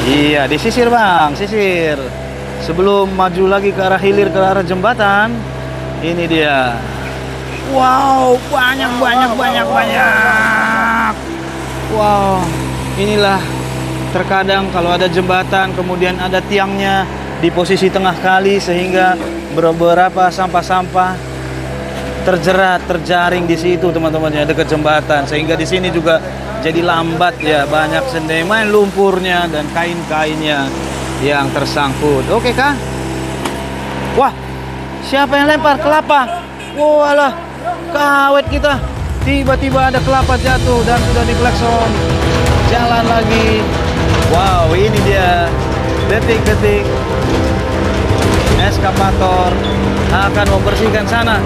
Iya, disisir bang, sisir. Sebelum maju lagi ke arah hilir, ke arah jembatan. Ini dia. Wow, banyak. Wow, inilah terkadang kalau ada jembatan, kemudian ada tiangnya di posisi tengah kali, sehingga beberapa sampah-sampah terjerat, terjaring di situ teman-teman ya, dekat jembatan. Sehingga di sini juga jadi lambat ya, banyak sedimen lumpurnya dan kain-kainnya yang tersangkut. Oke kah? Wah, siapa yang lempar kelapa? Walah, kawet kita. Tiba-tiba ada kelapa jatuh dan sudah diklakson. Jalan lagi. Wow, ini dia detik-detik eskavator akan membersihkan sana.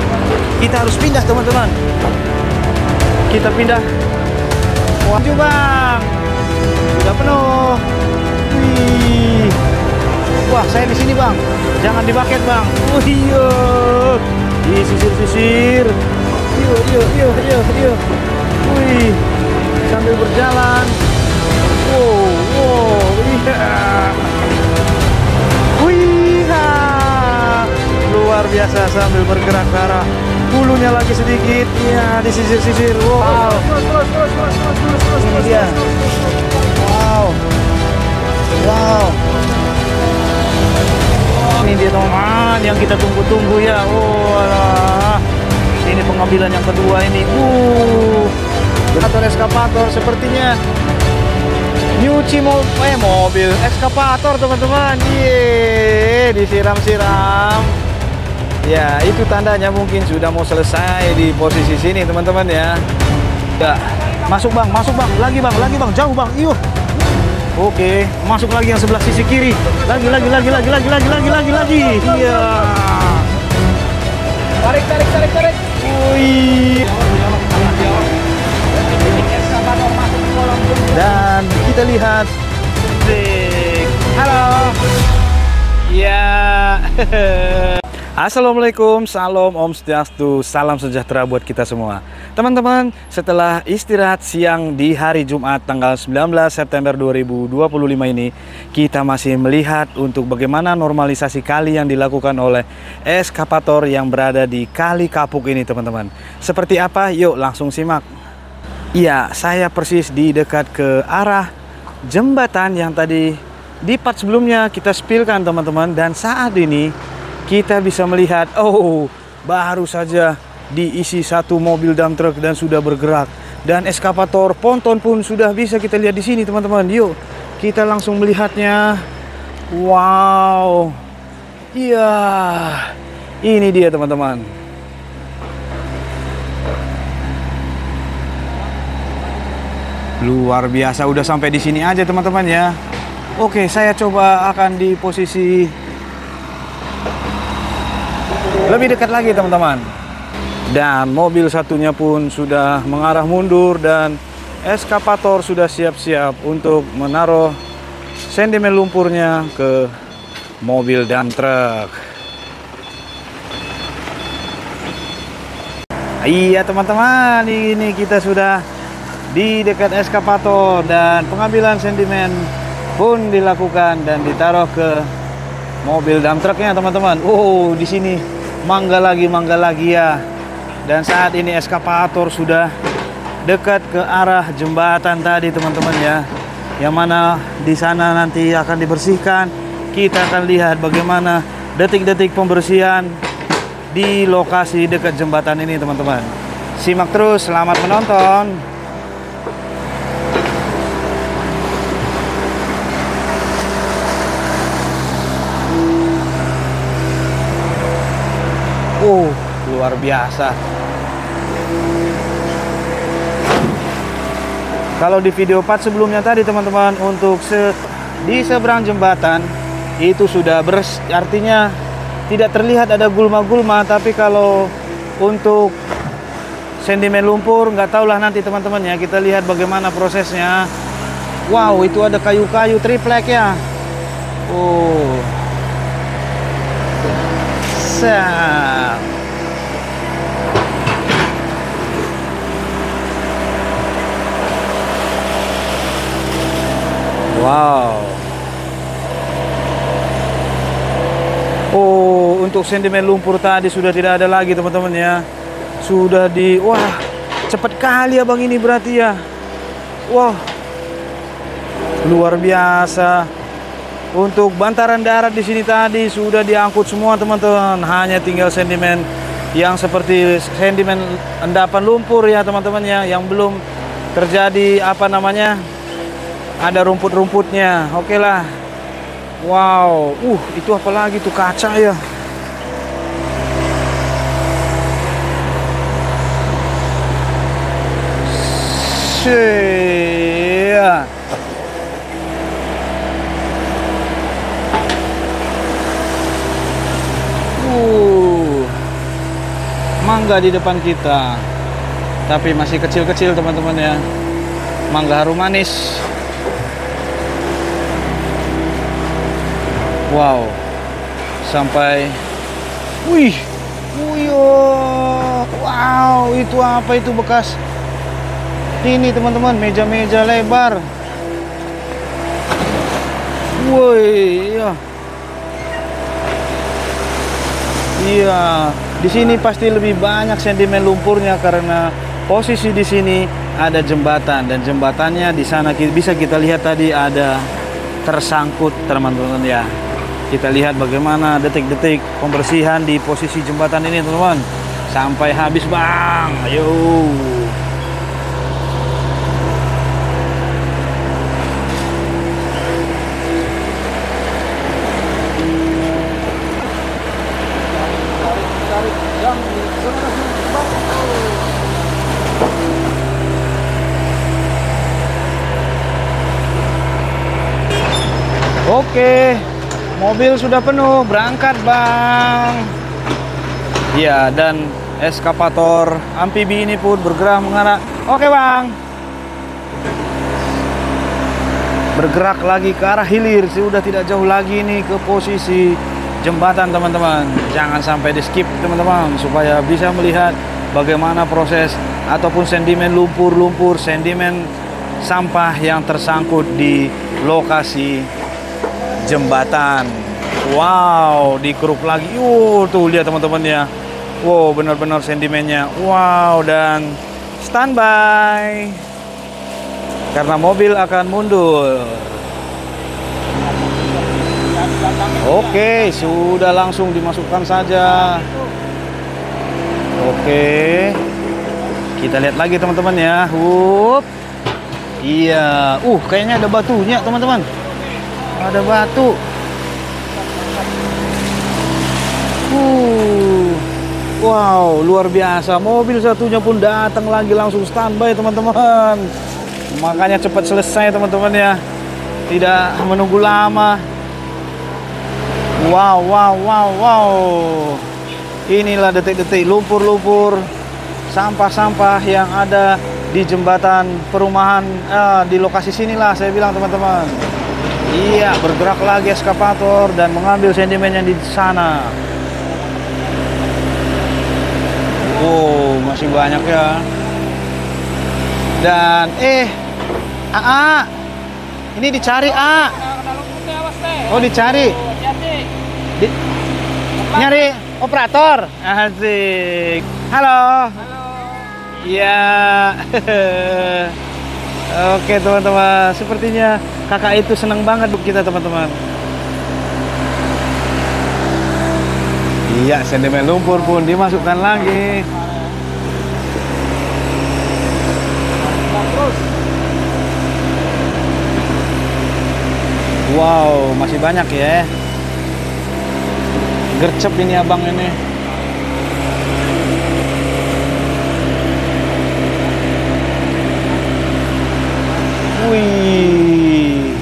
Kita harus pindah teman-teman. Kita pindah. Maju bang, sudah penuh. Wih. Wah, saya di sini bang. Jangan dibaket bang. Iya. Disisir-sisir. Yuk. Wih. Sambil berjalan. Wow. Iya. Wih. Luar biasa sambil bergerak ke arah hulunya lagi sedikit. Iya, disisir-sisir. Wow. Ini dia. Wow. Ini dia teman-teman yang kita tunggu-tunggu ya. Walah. Ini pengambilan yang kedua ini. Eskavator sepertinya nyuci mobil eskavator teman-teman. Disiram-siram. Ya, itu tandanya mungkin sudah mau selesai di posisi sini teman-teman ya. Ya, masuk bang, lagi bang, jauh bang, yuk. Oke, masuk lagi yang sebelah sisi kiri. Lagi. Iya. Tarik. Wih. Dan kita lihat. Halo. Ya. Assalamualaikum, salam, Om Swastiastu, salam sejahtera buat kita semua. Teman-teman, setelah istirahat siang di hari Jumat tanggal 19 September 2025 ini, kita masih melihat untuk bagaimana normalisasi kali yang dilakukan oleh eskavator yang berada di Kali Kapuk ini teman-teman. Seperti apa? Yuk langsung simak. Iya, saya persis di dekat ke arah jembatan yang tadi di part sebelumnya kita spillkan teman-teman. Dan saat ini kita bisa melihat, baru saja diisi satu mobil dump truck dan sudah bergerak. Dan eskavator ponton pun sudah bisa kita lihat di sini teman-teman. Yuk, kita langsung melihatnya. Wow. Iya. Ini dia teman-teman. Luar biasa, udah sampai di sini aja teman-teman ya. Oke, saya coba akan di posisi lebih dekat lagi teman-teman. Dan mobil satunya pun sudah mengarah mundur dan eskavator sudah siap-siap untuk menaruh sedimen lumpurnya ke mobil dump truck. Iya teman-teman, ini kita sudah di dekat eskavator dan pengambilan sedimen pun dilakukan dan ditaruh ke mobil dump trucknya teman-teman. Di sini mangga lagi ya. Dan saat ini eskavator sudah dekat ke arah jembatan tadi teman-teman ya, yang mana di sana nanti akan dibersihkan. Kita akan lihat bagaimana detik-detik pembersihan di lokasi dekat jembatan ini teman-teman. Simak terus, selamat menonton. Luar biasa. Kalau di video part sebelumnya tadi teman-teman, untuk di seberang jembatan itu sudah artinya tidak terlihat ada gulma-gulma. Tapi kalau untuk sedimen lumpur, nggak tahulah nanti teman-teman ya, kita lihat bagaimana prosesnya. Wow, itu ada kayu-kayu triplek ya. Wow, Oh, untuk sentimen lumpur tadi sudah tidak ada lagi teman-teman ya. Sudah wah, cepat kali abang ini berarti ya. Wah, luar biasa. Untuk bantaran darat di sini tadi sudah diangkut semua teman-teman. Hanya tinggal sentimen yang seperti sentimen endapan lumpur ya teman-teman ya, yang belum terjadi apa namanya, ada rumput-rumputnya. Oke lah. Wow, itu apa lagi tuh, kaca ya. Sia. Mangga di depan kita, tapi masih kecil-kecil teman-teman ya. Mangga harum manis. Wow, sampai, wow, itu apa itu bekas? Ini teman-teman, meja-meja lebar. Woi, ya. Iya, di sini pasti lebih banyak sentimen lumpurnya karena posisi di sini ada jembatan, dan jembatannya di sana bisa kita lihat tadi ada tersangkut teman-teman ya. Kita lihat bagaimana detik-detik pembersihan di posisi jembatan ini teman-teman. Sampai habis bang, ayo. Oke, mobil sudah penuh, berangkat bang. Iya, dan eskavator amfibi ini pun bergerak mengarah. Oke bang, bergerak lagi ke arah hilir. Sudah tidak jauh lagi nih ke posisi jembatan teman-teman. Jangan sampai di skip teman-teman, supaya bisa melihat bagaimana proses ataupun sentimen lumpur-lumpur, sentimen sampah yang tersangkut di lokasi jembatan. Wow, dikeruk lagi. Tuh lihat teman-teman ya. Wow, benar-benar sentimennya. Wow, dan standby karena mobil akan mundur. Oke, sudah langsung dimasukkan saja. Oke, kita lihat lagi teman-teman ya. Iya, kayaknya ada batunya teman-teman. Ada batu. Wow, luar biasa. Mobil satunya pun datang lagi, langsung standby teman-teman. Makanya cepat selesai teman-teman ya. Tidak menunggu lama. Wow, wow, wow, wow. Inilah detik-detik lumpur-lumpur, sampah-sampah yang ada di jembatan perumahan, di lokasi sinilah saya bilang teman-teman. Iya, bergerak lagi eskavator dan mengambil sentimen yang di sana. Masih banyak ya. Dan ini dicari Oh, dicari. Nyari operator. Asik. Halo. Iya. Oke teman-teman, sepertinya kakak itu senang banget buat kita teman-teman. Iya, sentimen lumpur pun dimasukkan lagi. Wow, masih banyak ya. Gercep ini abang ini. Wih.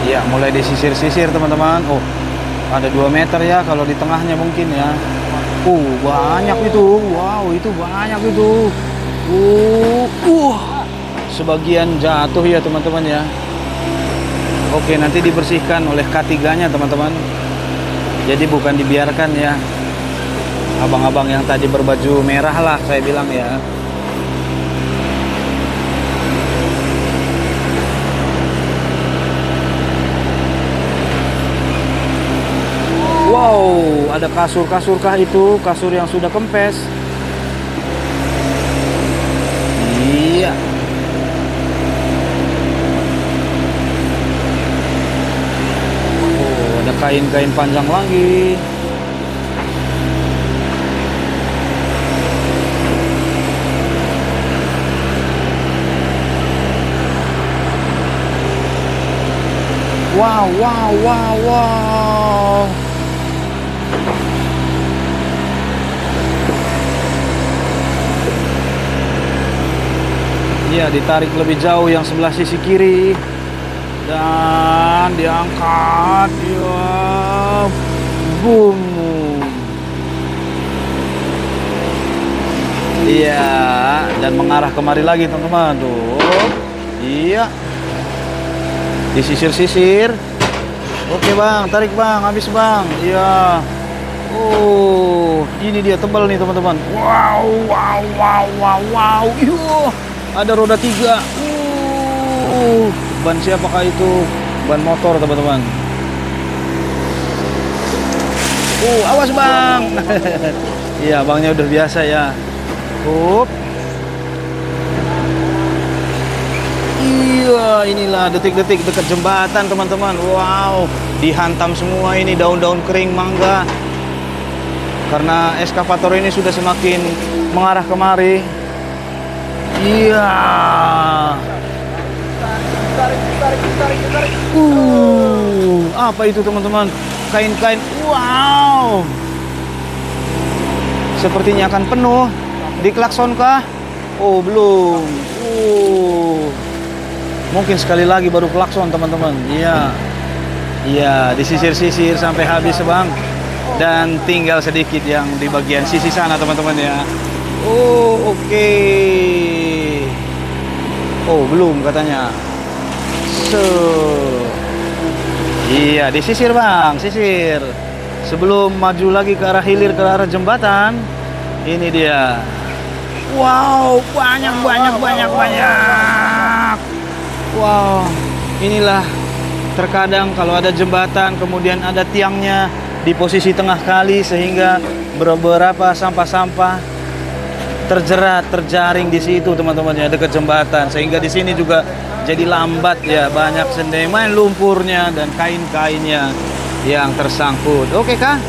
Ya, mulai disisir-sisir teman-teman. Ada 2 meter ya kalau di tengahnya mungkin ya. Banyak itu. Wow, itu banyak itu. Sebagian jatuh ya teman-teman ya. Oke, nanti dibersihkan oleh K3-nya teman-teman. Jadi bukan dibiarkan ya. Abang-abang yang tadi berbaju merah lah saya bilang ya. Wow, ada kasur-kasur kah itu? Kasur yang sudah kempes. Iya. Oh, ada kain-kain panjang lagi. Wow, wow, wow, wow. Ya, ditarik lebih jauh yang sebelah sisi kiri dan diangkat, ya, boom. Iya, dan mengarah kemari lagi teman-teman tuh. Iya, disisir-sisir. Oke bang, tarik bang, habis bang. Iya. Oh, ini dia tebal nih teman-teman. Wow, wow, wow, wow, wow. Yuh. Ada roda 3. Ban siapakah itu? Ban motor teman-teman. Awas bang. Iya, bangnya udah biasa ya. Iya, inilah detik-detik dekat jembatan teman-teman. Wow, dihantam semua ini daun-daun kering mangga. Karena eskavator ini sudah semakin mengarah kemari. Iya. Apa itu teman-teman? Kain-kain. Wow. Sepertinya akan penuh. Diklakson kah? Oh, belum. Mungkin sekali lagi baru klakson teman-teman. Iya. Iya, disisir-sisir sampai habis bang. Dan tinggal sedikit yang di bagian sisi sana teman-teman ya. Oh, oke. Oh, belum katanya. Iya, disisir bang, sisir. Sebelum maju lagi ke arah hilir, ke arah jembatan. Ini dia. Wow, banyak. Wow, inilah terkadang kalau ada jembatan, kemudian ada tiangnya di posisi tengah kali, sehingga beberapa sampah-sampah terjerat, terjaring di situ teman-teman ya, dekat jembatan, sehingga di sini juga jadi lambat ya, banyak sedimen lumpurnya dan kain-kainnya yang tersangkut. Oke kah?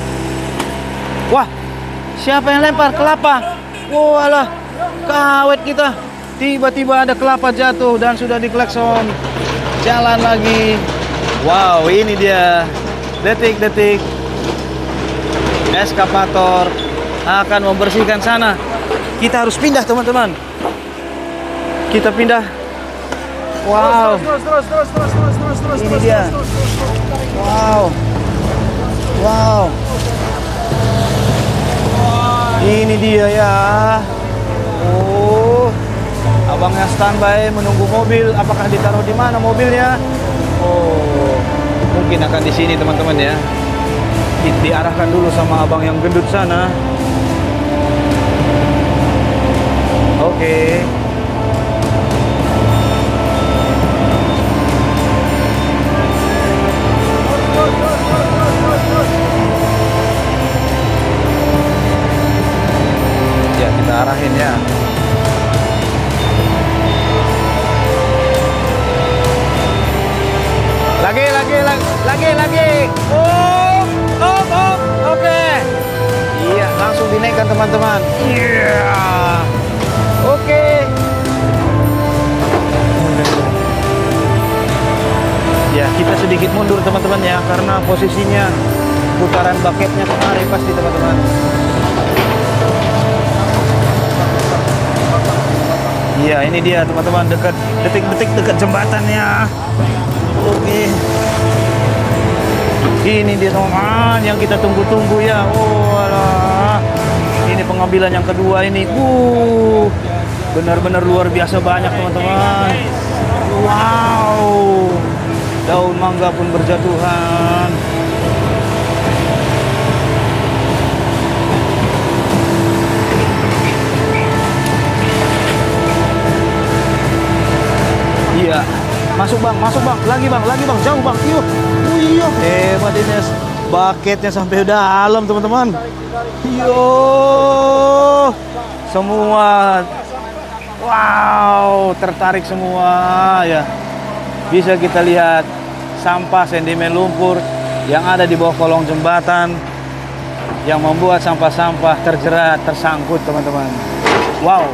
Wah, siapa yang lempar kelapa? Walah, kawet kita. Tiba-tiba ada kelapa jatuh dan sudah diklakson. Jalan lagi. Wow, ini dia detik-detik eskavator akan membersihkan sana. Kita harus pindah teman-teman. Kita pindah. Wow. Ini dia. Wow. Wow. Ini dia ya. Oh. Abangnya standby menunggu mobil. Apakah ditaruh di mana mobilnya? Oh. Mungkin akan di sini teman-teman ya. Diarahkan dulu sama abang yang gendut sana. Oke. Ya, kita arahin ya. Lagi. Oke. Iya, langsung dinaikkan teman-teman. Iya. Oke. Ya, kita sedikit mundur teman-teman ya, karena posisinya putaran baketnya kemari pasti teman-teman. Iya, ini dia teman-teman, detik-detik dekat jembatannya. Oke. Ini dia teman-teman yang kita tunggu-tunggu ya. Oh alah. Ini pengambilan yang kedua ini. Benar-benar luar biasa banyak teman-teman. Wow. Daun mangga pun berjatuhan. Masuk bang, lagi bang, jauh bang. Iyo, hebat ini. Baketnya sampai dalam teman-teman. Yo, semua. Wow, tertarik semua ya. Bisa kita lihat sampah sedimen lumpur yang ada di bawah kolong jembatan yang membuat sampah-sampah terjerat, tersangkut teman-teman. Wow.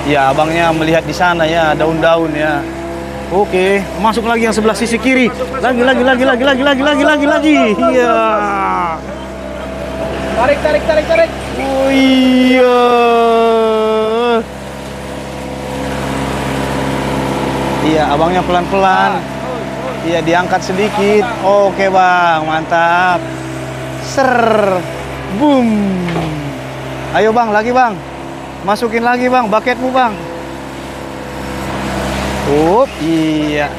Ya, abangnya melihat di sana ya, daun-daun ya. Oke, masuk lagi yang sebelah sisi kiri. Lagi. Iya. Tarik. Oh iya. Iya, abangnya pelan-pelan. Iya, diangkat sedikit. Oke, Bang. Mantap. Ser. Boom. Ayo, Bang. Lagi, Bang. Masukin lagi, Bang. Baketmu, Bang. Iya.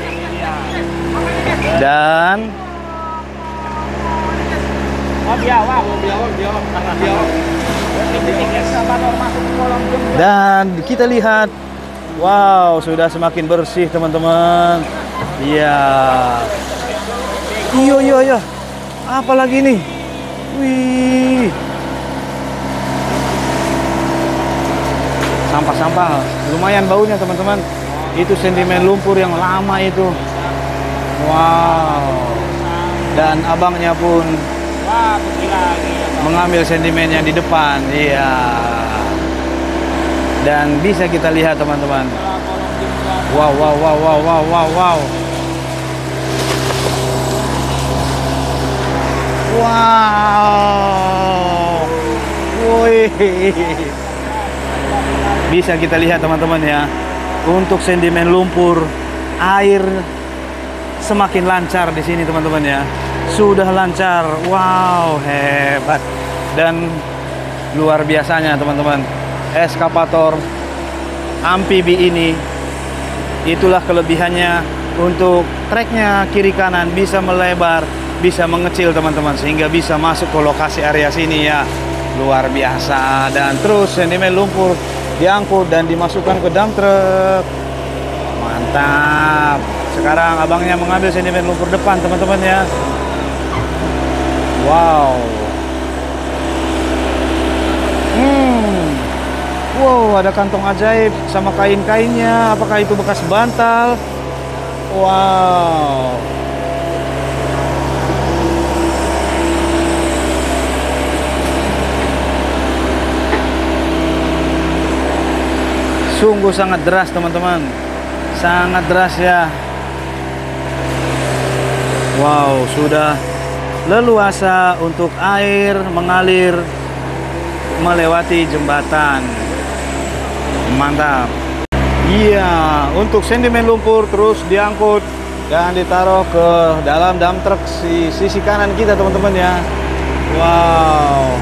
Dan kita lihat, wow, sudah semakin bersih teman-teman. Iya. Iya. Apa lagi nih? Wih. Sampah-sampah, lumayan baunya teman-teman. Itu sedimen lumpur yang lama itu. Wow. Dan abangnya pun mengambil sedimennya di depan. Iya. Dan bisa kita lihat teman-teman. Wow. Wow. Woi. Bisa kita lihat teman-teman ya. Untuk sedimen lumpur, air semakin lancar di sini teman-teman ya. Sudah lancar. Wow, hebat. Dan luar biasanya teman-teman, eskavator amfibi ini, itulah kelebihannya. Untuk treknya kiri kanan bisa melebar, bisa mengecil teman-teman, sehingga bisa masuk ke lokasi area sini ya. Luar biasa. Dan terus sedimen lumpur diangkut dan dimasukkan ke dump truck. Mantap. Sekarang abangnya mengambil sedimen lumpur depan teman-teman ya. Wow. Wow, ada kantong ajaib sama kain-kainnya. Apakah itu bekas bantal? Wow. Sungguh sangat deras teman-teman. Sangat deras ya. Wow, sudah leluasa untuk air mengalir melewati jembatan. Mantap. Iya, untuk sedimen lumpur terus diangkut dan ditaruh ke dalam dump truck sisi kanan kita teman-teman ya. Wow.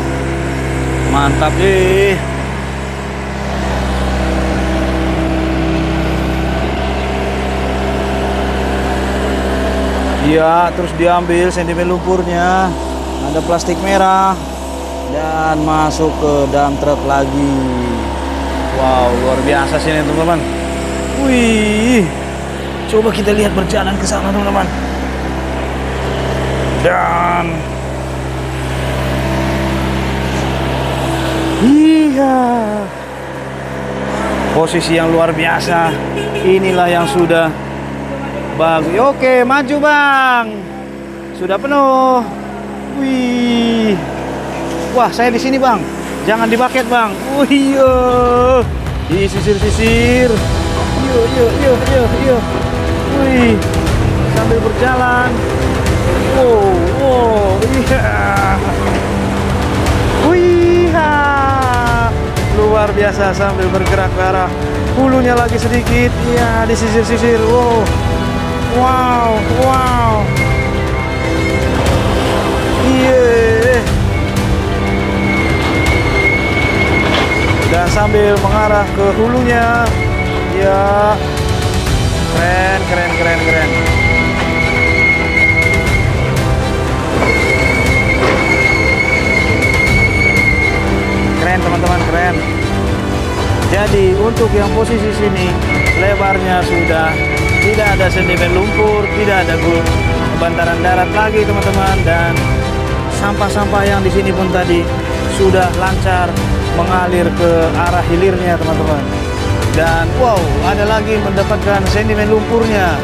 Mantap nih. Iya, terus diambil sedimen lumpurnya, ada plastik merah, dan masuk ke dump truck lagi. Wow, luar biasa sini teman-teman. Wih, coba kita lihat berjalan ke sana teman-teman. Dan iya, posisi yang luar biasa. Inilah yang sudah bagus. Oke, maju bang. Sudah penuh. Wih. Wah, saya di sini bang. Jangan di bucket bang. Wih, di sisir-sisir. Yuk. Wih. Sambil berjalan. Wow, iya. Wih. Luar biasa sambil bergerak ke arah hulunya lagi sedikit. Iya, di sisir-sisir. Wow. Iya. Dan sambil mengarah ke hulunya. Ya. Keren. Keren teman-teman, keren. Jadi untuk yang posisi sini lebarnya sudah tidak ada sedimen lumpur, tidak ada bantaran darat lagi teman-teman, dan sampah-sampah yang di sini pun tadi sudah lancar mengalir ke arah hilirnya teman-teman. Dan wow, ada lagi mendapatkan sedimen lumpurnya.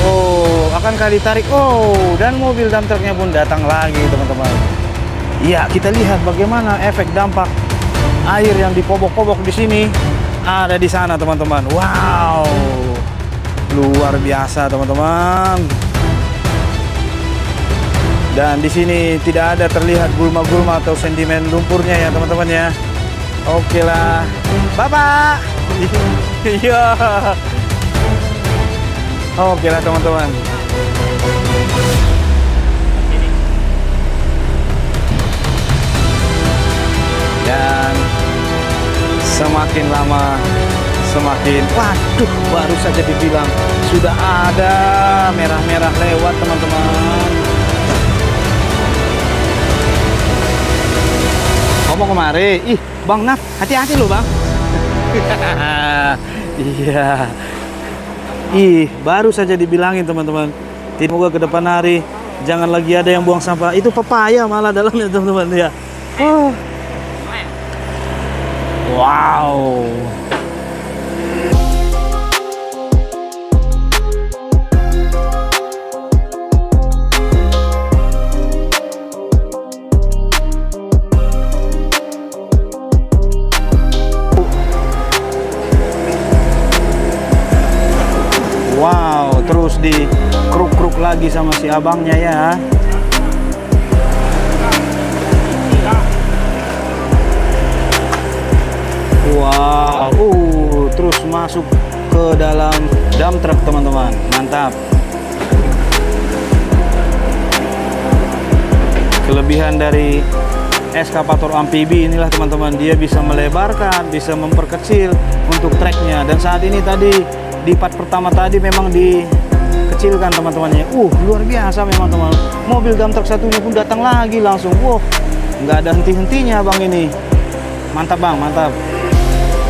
Oh, akankah ditarik? Oh, dan mobil dump trucknya pun datang lagi teman-teman. Ya, kita lihat bagaimana efek dampak air yang dipobok-pobok di sini ada di sana teman-teman. Wow, luar biasa teman-teman. Dan di sini tidak ada terlihat gulma-gulma atau sedimen lumpurnya ya teman-teman ya. Oke lah, Bapak. Iya. Oke lah teman-teman. Dan semakin lama semakin, waduh, baru saja dibilang sudah ada merah-merah lewat teman-teman. Ngomong kemari, ih Bang Naf, hati-hati loh Bang. Iya. Ih, baru saja dibilangin teman-teman. Semoga ke depan hari jangan lagi ada yang buang sampah. Itu pepaya malah dalamnya teman-teman ya. Oh. Wow. Wow, terus dikruk-kruk lagi sama si abangnya ya. Wow, terus masuk ke dalam dump truck teman-teman. Mantap. Kelebihan dari eskavator amfibi inilah teman-teman, dia bisa melebarkan, bisa memperkecil untuk treknya. Dan saat ini tadi di part pertama tadi memang dikecilkan teman-temannya. Luar biasa memang teman. Mobil dump truck satunya pun datang lagi langsung. Wow, nggak ada henti-hentinya bang ini. Mantap bang, mantap.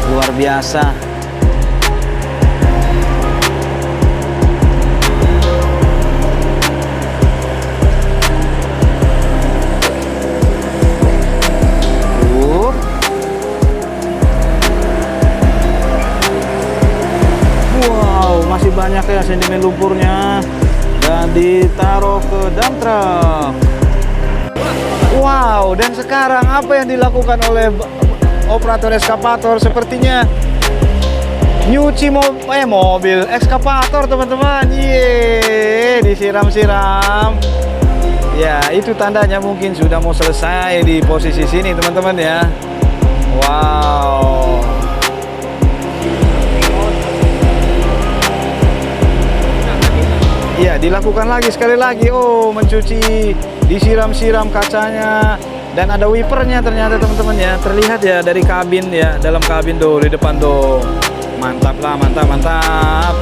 Luar biasa. Masih banyak ya sedimen lumpurnya, dan ditaruh ke dump truck. Wow, dan sekarang apa yang dilakukan oleh operator eskavator? Sepertinya nyuci mobil ekskavator teman-teman. Yeay, disiram-siram. Ya, itu tandanya mungkin sudah mau selesai di posisi sini teman-teman ya. Wow. Ya, dilakukan lagi sekali lagi. Oh, mencuci, disiram-siram kacanya, dan ada wipernya ternyata teman-teman ya. Terlihat ya dari kabin ya, dalam kabin tuh di depan tuh. Mantap lah, mantap, mantap.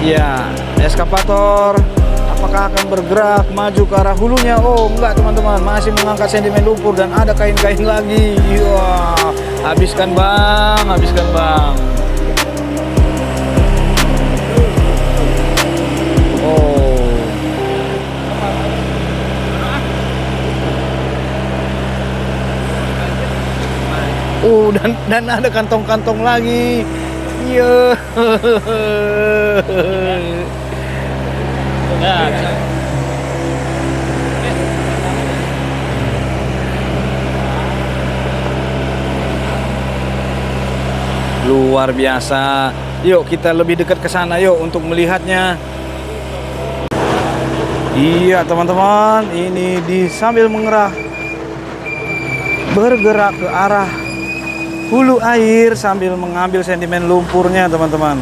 Ya, eskavator apakah akan bergerak maju ke arah hulunya? Oh, enggak teman-teman, masih mengangkat sedimen lumpur dan ada kain-kain lagi. Wah, habiskan bang, habiskan bang. Dan ada kantong-kantong lagi. Iya. Luar biasa. Yuk kita lebih dekat ke sana yuk untuk melihatnya. Iya teman-teman, ini sambil bergerak ke arah hulu air sambil mengambil sedimen lumpurnya teman-teman,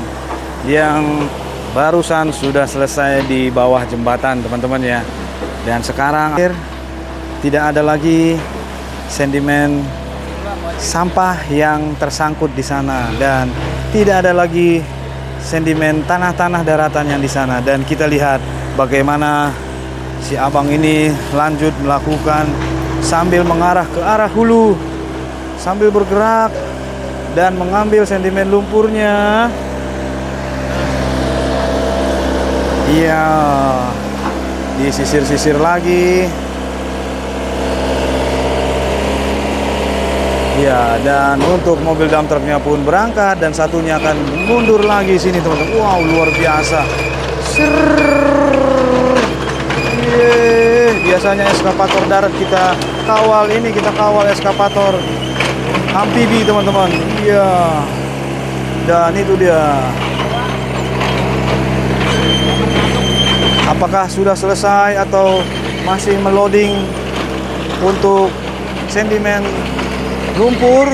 yang barusan sudah selesai di bawah jembatan teman-teman ya. Dan sekarang tidak ada lagi sedimen sampah yang tersangkut di sana, dan tidak ada lagi sedimen tanah-tanah daratan yang di sana. Dan kita lihat bagaimana si abang ini lanjut melakukan sambil mengarah ke arah hulu, sambil bergerak dan mengambil sedimen lumpurnya. Iya, disisir-sisir lagi. Ya, dan untuk mobil dump truknya pun berangkat dan satunya akan mundur lagi sini teman-teman. Wow, luar biasa. Biasanya eskavator darat kita kawal, ini kita kawal eskavator amfibi teman-teman. Iya. Dan itu dia. Apakah sudah selesai atau masih meloading untuk sedimen lumpur?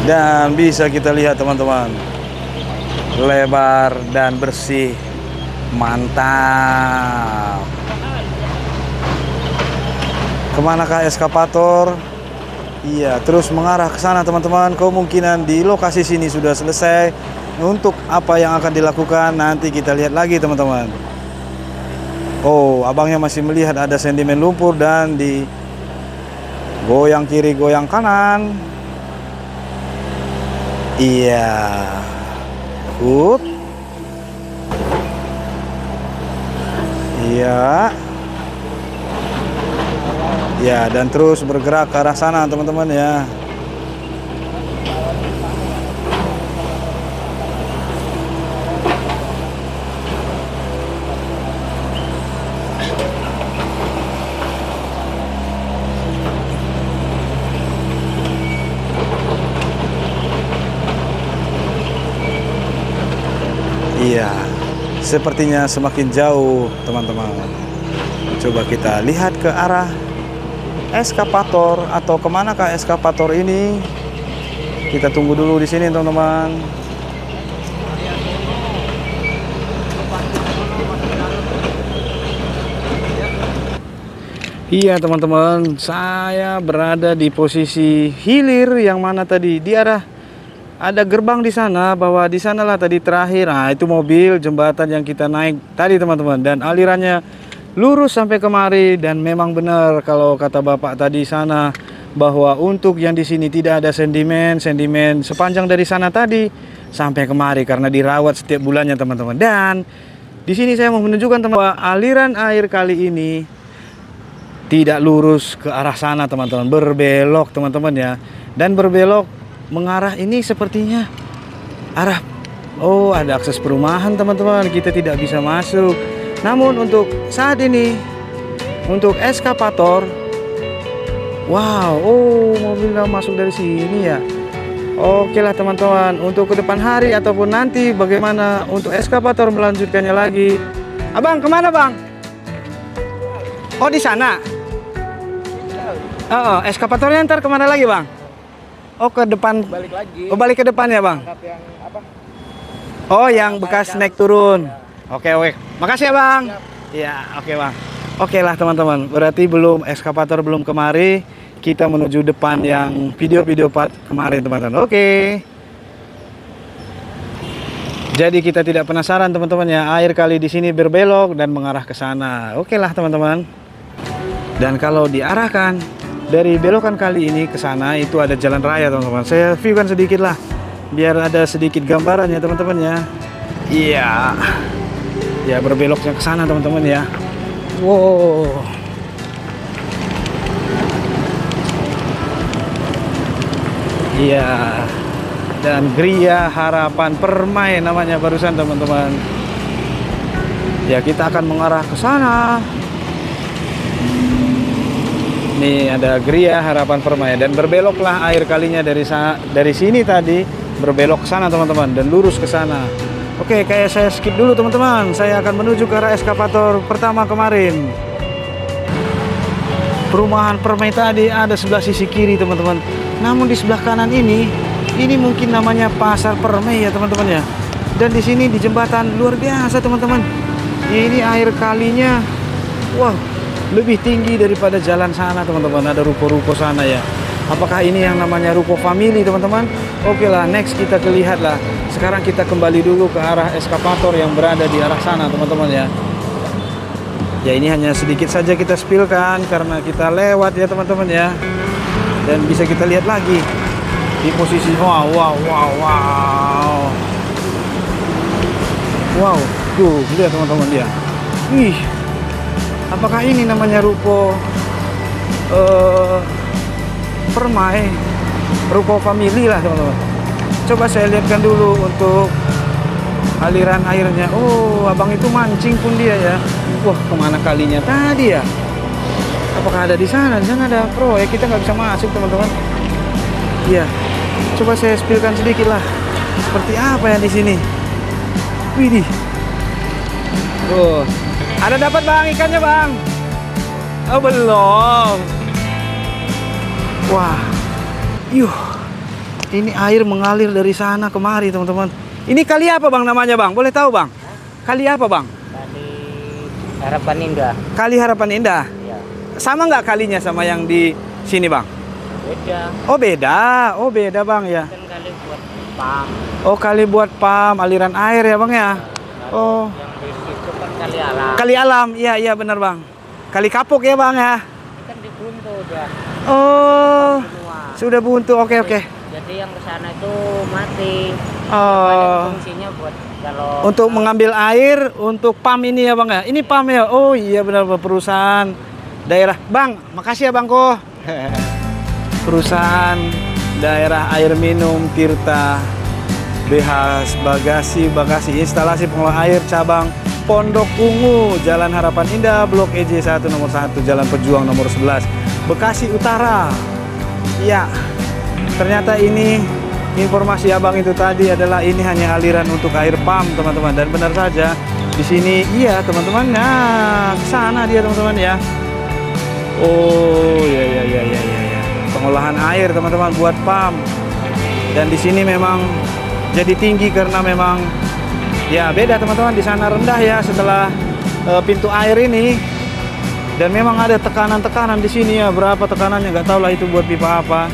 Dan bisa kita lihat teman-teman, lebar dan bersih, mantap. Kemanakah eskavator? Iya, terus mengarah ke sana teman-teman. Kemungkinan di lokasi sini sudah selesai. Untuk apa yang akan dilakukan nanti kita lihat lagi teman-teman. Oh, abangnya masih melihat ada sedimen lumpur dan di goyang kiri, goyang kanan. Iya. Iya. Ya, dan terus bergerak ke arah sana teman-teman ya. Iya, sepertinya semakin jauh teman-teman. Coba kita lihat ke arah eskavator atau kemanakah eskavator ini. Kita tunggu dulu di sini teman-teman. Iya teman-teman, saya berada di posisi hilir yang mana tadi di arah ada gerbang di sana, bahwa di sanalah tadi terakhir. Nah, itu mobil jembatan yang kita naik tadi teman-teman, dan alirannya lurus sampai kemari. Dan memang benar kalau kata bapak tadi sana, bahwa untuk yang di sini tidak ada sedimen sepanjang dari sana tadi sampai kemari karena dirawat setiap bulannya teman-teman. Dan di sini saya mau menunjukkan teman-teman, bahwa aliran air kali ini tidak lurus ke arah sana teman-teman, berbelok teman-teman ya. Dan berbelok mengarah ini sepertinya arah, oh ada akses perumahan teman-teman, kita tidak bisa masuk. Namun untuk saat ini, untuk eskavator, wow, oh mobilnya masuk dari sini ya. Oke lah teman-teman, untuk ke depan hari ataupun nanti bagaimana untuk eskavator melanjutkannya lagi. Abang kemana bang? Oh di sana. Oh, eskavatornya ntar kemana lagi bang? Oh ke depan, balik lagi. Oh balik ke depan ya bang. Yang apa? Oh yang bekas naik turun. Oke oke. Makasih ya bang. Iya oke bang. Oke lah teman-teman. Berarti belum eskavator belum kemari. Kita menuju depan yang video-video part kemarin teman-teman. Oke. Jadi kita tidak penasaran teman-teman ya. Air kali di sini berbelok dan mengarah ke sana. Oke lah teman-teman. Dan kalau diarahkan dari belokan kali ini ke sana itu ada jalan raya teman-teman. Saya viewkan sedikit lah biar ada sedikit gambaran ya teman-teman ya. Iya. Ya berbeloknya ke sana teman-teman ya. Wow. Iya. Dan Gria Harapan Permai namanya barusan teman-teman. Ya kita akan mengarah ke sana. Nih ada Gria Harapan Permai dan berbeloklah air kalinya dari sini tadi berbelok ke sana teman-teman dan lurus ke sana. Oke, kayak saya skip dulu teman-teman. Saya akan menuju ke arah eskavator pertama kemarin. Perumahan Permai tadi ada sebelah sisi kiri teman-teman. Namun di sebelah kanan ini mungkin namanya Pasar Permai ya teman-teman ya. Dan di sini di jembatan luar biasa teman-teman. Ini air kalinya, wah. Lebih tinggi daripada jalan sana teman-teman, ada ruko-ruko sana ya. Apakah ini yang namanya ruko family, teman-teman? Oke lah, next kita lihat lah. Sekarang kita kembali dulu ke arah eskavator yang berada di arah sana, teman-teman ya. Ya, ini hanya sedikit saja kita spillkan karena kita lewat ya, teman-teman ya. Dan bisa kita lihat lagi di posisi wow. Wow, tuh lihat teman-teman ya. Wih, apakah ini namanya ruko permai, ruko family lah, teman-teman. Coba saya lihatkan dulu untuk aliran airnya. Oh, abang itu mancing pun dia ya. Wah, kemana kalinya tadi ya? Apakah ada di sana? Di sana ada proyek, kita nggak bisa masuk, teman-teman. Iya, coba saya spillkan sedikit lah. Seperti apa yang di sini? Widih. Oh, ada dapat bang ikannya bang? Oh belum. Wah, ini air mengalir dari sana kemari, teman-teman. Ini kali apa bang namanya bang? Boleh tahu bang? Kali apa bang? Kali Harapan Indah. Kali Harapan Indah. Ya. Sama nggak kalinya sama yang di sini bang? Beda. Oh beda. Oh beda bang ya. Kan kali buat pam. Oh kali buat pam aliran air ya bang ya. Oh. Yang di situ kan kali alam. Kali alam. Iya benar bang. Kali kapuk ya bang ya. Kan dibuntu udah. Oh. Semua. Sudah buntu. Oke. Jadi yang ke sana itu mati. Oh. Fungsinya buat kalau Untuk mengambil air untuk pam ini ya bang ya. Ini pam ya. Oh iya benar perusahaan daerah. Bang, makasih ya bang ko. Perusahaan daerah air minum Tirta BH Bagasi instalasi pengelola air cabang Pondok Ungu, Jalan Harapan Indah, Blok EJ 1 nomor 1, Jalan Pejuang nomor 11, Bekasi Utara. Ya, ternyata ini informasi abang itu tadi adalah ini hanya aliran untuk air pam, teman-teman. Dan benar saja di sini, iya teman-teman. Nah, ke sana dia teman-teman ya. Oh, ya. Pengolahan air teman-teman buat pam. Dan di sini memang jadi tinggi karena memang ya beda teman-teman. Di sana rendah ya setelah pintu air ini. Dan memang ada tekanan-tekanan di sini ya. Berapa tekanannya nggak tahu lah itu buat pipa apa.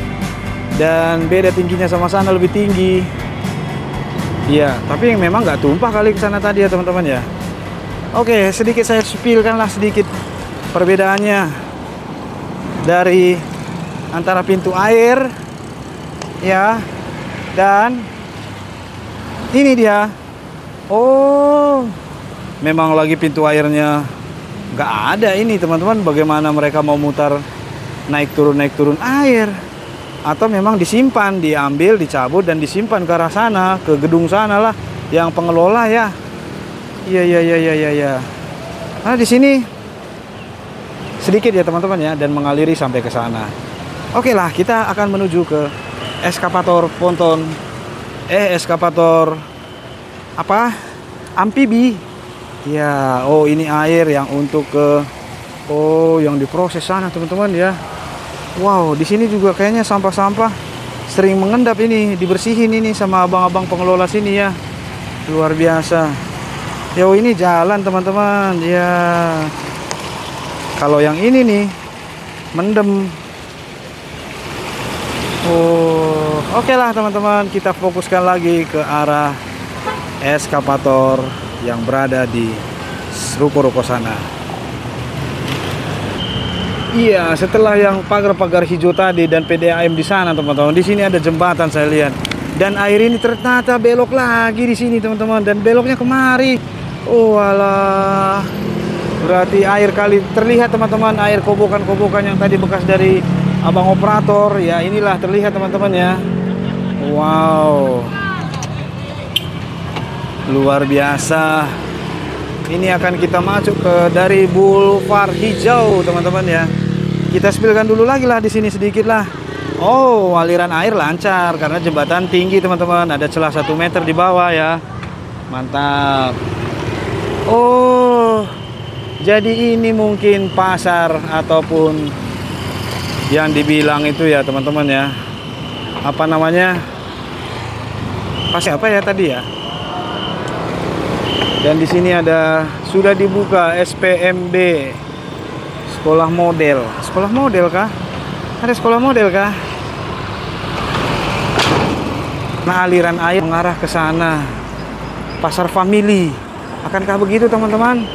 Dan beda tingginya sama sana lebih tinggi. Iya, tapi memang nggak tumpah kali ke sana tadi ya teman-teman ya. Oke, sedikit saya spillkan lah sedikit perbedaannya dari antara pintu air ya dan ini dia. Oh, memang lagi pintu airnya nggak ada ini teman-teman. Bagaimana mereka mau mutar naik turun air? Atau memang disimpan, diambil, dicabut dan disimpan ke arah sana, ke gedung sana lah yang pengelola ya. Iya. Nah di sini sedikit ya teman-teman ya dan mengaliri sampai ke sana. Oke lah, kita akan menuju ke eskavator ponton. Eskavator apa? Amfibi. Ya, oh ini air yang untuk ke yang diproses sana teman-teman ya. Wow, di sini juga kayaknya sampah-sampah sering mengendap ini, dibersihin ini sama abang-abang pengelola sini ya. Luar biasa. Yo, ini jalan teman-teman. Ya. Kalau yang ini nih mendem. Oh, oke lah teman-teman, kita fokuskan lagi ke arah eskavator yang berada di ruko-ruko sana. Iya, setelah yang pagar-pagar hijau tadi dan PDAM di sana, teman-teman. Di sini ada jembatan saya lihat. Dan air ini ternyata belok lagi di sini, teman-teman. Dan beloknya kemari. Oh, alah. Berarti air kali terlihat, teman-teman. Air kobokan-kobokan yang tadi bekas dari abang operator. Ya, inilah terlihat, teman-teman ya. Wow. Luar biasa. Ini akan kita masuk ke dari Boulevard Hijau, teman-teman ya. Kita spillkan dulu lagi lah di sini sedikit lah. Oh, aliran air lancar karena jembatan tinggi, teman-teman. Ada celah 1 meter di bawah ya. Mantap. Oh, jadi ini mungkin pasar ataupun yang dibilang itu ya, teman-teman ya. Apa namanya? Pasar apa ya tadi ya? Dan di sini ada sudah dibuka SPMB. Sekolah model kah? Ada sekolah model kah? Nah, aliran air mengarah ke sana. Pasar Family. Akankah begitu, teman-teman?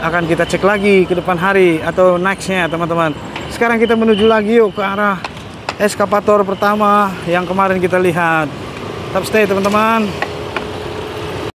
Akan kita cek lagi ke depan hari atau nextnya, teman-teman. Sekarang kita menuju lagi yuk ke arah eskavator pertama yang kemarin kita lihat. Tetap stay, teman-teman.